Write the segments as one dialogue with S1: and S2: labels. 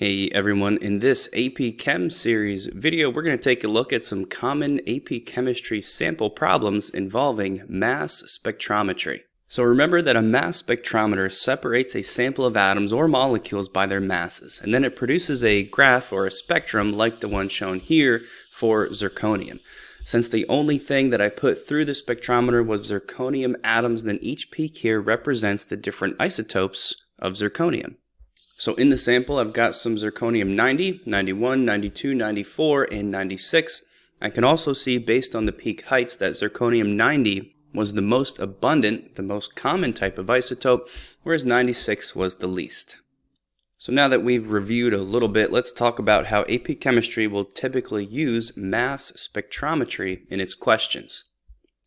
S1: Hey everyone, in this AP Chem series video, we're going to take a look at some common AP chemistry sample problems involving mass spectrometry. So remember that a mass spectrometer separates a sample of atoms or molecules by their masses, and then it produces a graph or a spectrum like the one shown here for zirconium. Since the only thing that I put through the spectrometer was zirconium atoms, then each peak here represents the different isotopes of zirconium. So in the sample, I've got some zirconium 90, 91, 92, 94, and 96. I can also see based on the peak heights that zirconium 90 was the most abundant, the most common type of isotope, whereas 96 was the least. So now that we've reviewed a little bit, let's talk about how AP Chemistry will typically use mass spectrometry in its questions.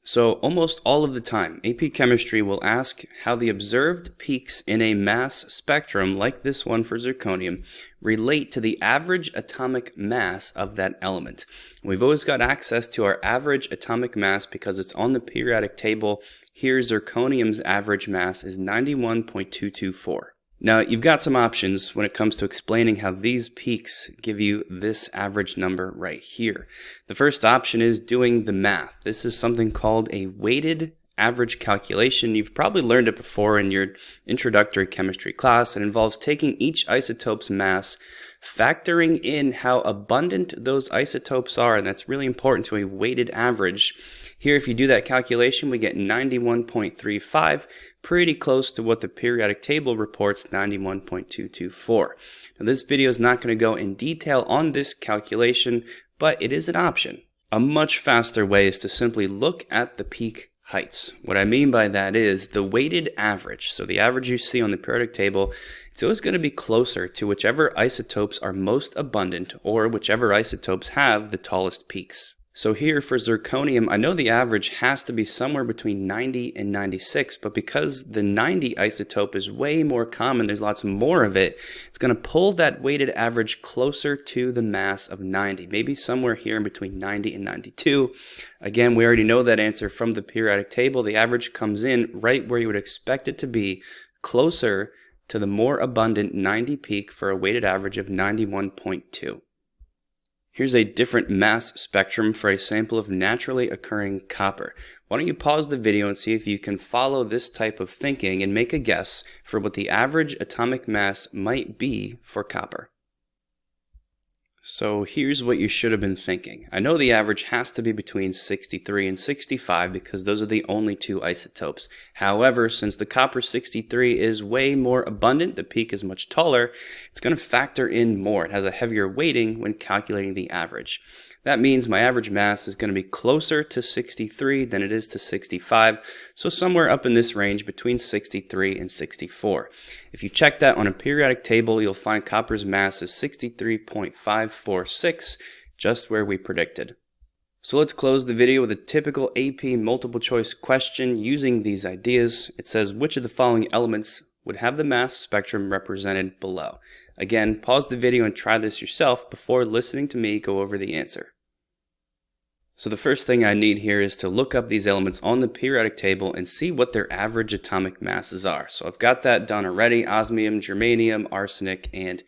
S1: So almost all of the time, AP Chemistry will ask how the observed peaks in a mass spectrum, like this one for zirconium, relate to the average atomic mass of that element. We've always got access to our average atomic mass because it's on the periodic table. Here, zirconium's average mass is 91.224. Now, you've got some options when it comes to explaining how these peaks give you this average number right here. The first option is doing the math. This is something called a weighted average calculation. You've probably learned it before in your introductory chemistry class. It involves taking each isotope's mass, factoring in how abundant those isotopes are, and that's really important to a weighted average. Here, if you do that calculation, we get 91.35, pretty close to what the periodic table reports, 91.224. Now, this video is not going to go in detail on this calculation, but it is an option. A much faster way is to simply look at the peak heights. What I mean by that is the weighted average. So the average you see on the periodic table, it's always going to be closer to whichever isotopes are most abundant or whichever isotopes have the tallest peaks. So here for zirconium, I know the average has to be somewhere between 90 and 96, but because the 90 isotope is way more common, there's lots more of it, it's going to pull that weighted average closer to the mass of 90, maybe somewhere here in between 90 and 92. Again, we already know that answer from the periodic table. The average comes in right where you would expect it to be, closer to the more abundant 90 peak for a weighted average of 91.2. Here's a different mass spectrum for a sample of naturally occurring copper. Why don't you pause the video and see if you can follow this type of thinking and make a guess for what the average atomic mass might be for copper. So here's what you should have been thinking. I know the average has to be between 63 and 65 because those are the only two isotopes. However, since the copper 63 is way more abundant, the peak is much taller, it's going to factor in more. It has a heavier weighting when calculating the average. That means my average mass is going to be closer to 63 than it is to 65, so somewhere up in this range between 63 and 64. If you check that on a periodic table, you'll find copper's mass is 63.546, just where we predicted. So let's close the video with a typical AP multiple choice question using these ideas. It says, which of the following elements would have the mass spectrum represented below? Again, pause the video and try this yourself before listening to me go over the answer. So the first thing I need here is to look up these elements on the periodic table and see what their average atomic masses are. So I've got that done already: osmium, germanium, arsenic, and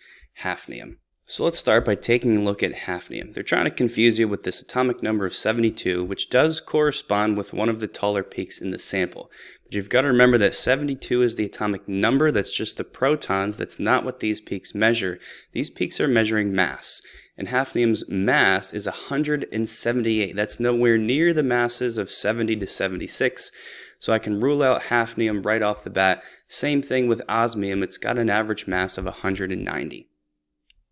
S1: hafnium. So let's start by taking a look at hafnium. They're trying to confuse you with this atomic number of 72, which does correspond with one of the taller peaks in the sample. But you've got to remember that 72 is the atomic number. That's just the protons. That's not what these peaks measure. These peaks are measuring mass. And hafnium's mass is 178. That's nowhere near the masses of 70 to 76. So I can rule out hafnium right off the bat. Same thing with osmium. It's got an average mass of 190.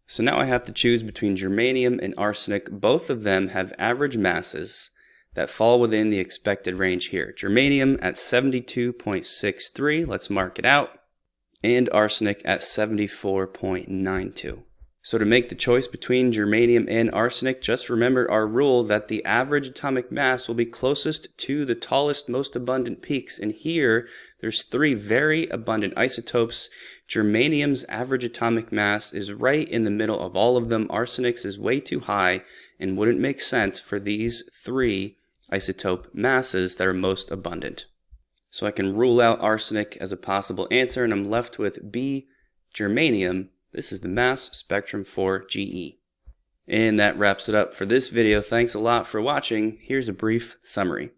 S1: So now I have to choose between germanium and arsenic. Both of them have average masses that fall within the expected range here. Germanium at 72.63, let's mark it out, and arsenic at 74.92. So to make the choice between germanium and arsenic, just remember our rule that the average atomic mass will be closest to the tallest, most abundant peaks. And here, there's three very abundant isotopes. Germanium's average atomic mass is right in the middle of all of them. Arsenic's is way too high and wouldn't make sense for these three isotope masses that are most abundant. So I can rule out arsenic as a possible answer, and I'm left with B, germanium, This is the mass spectrum for GE. And that wraps it up for this video. Thanks a lot for watching. Here's a brief summary.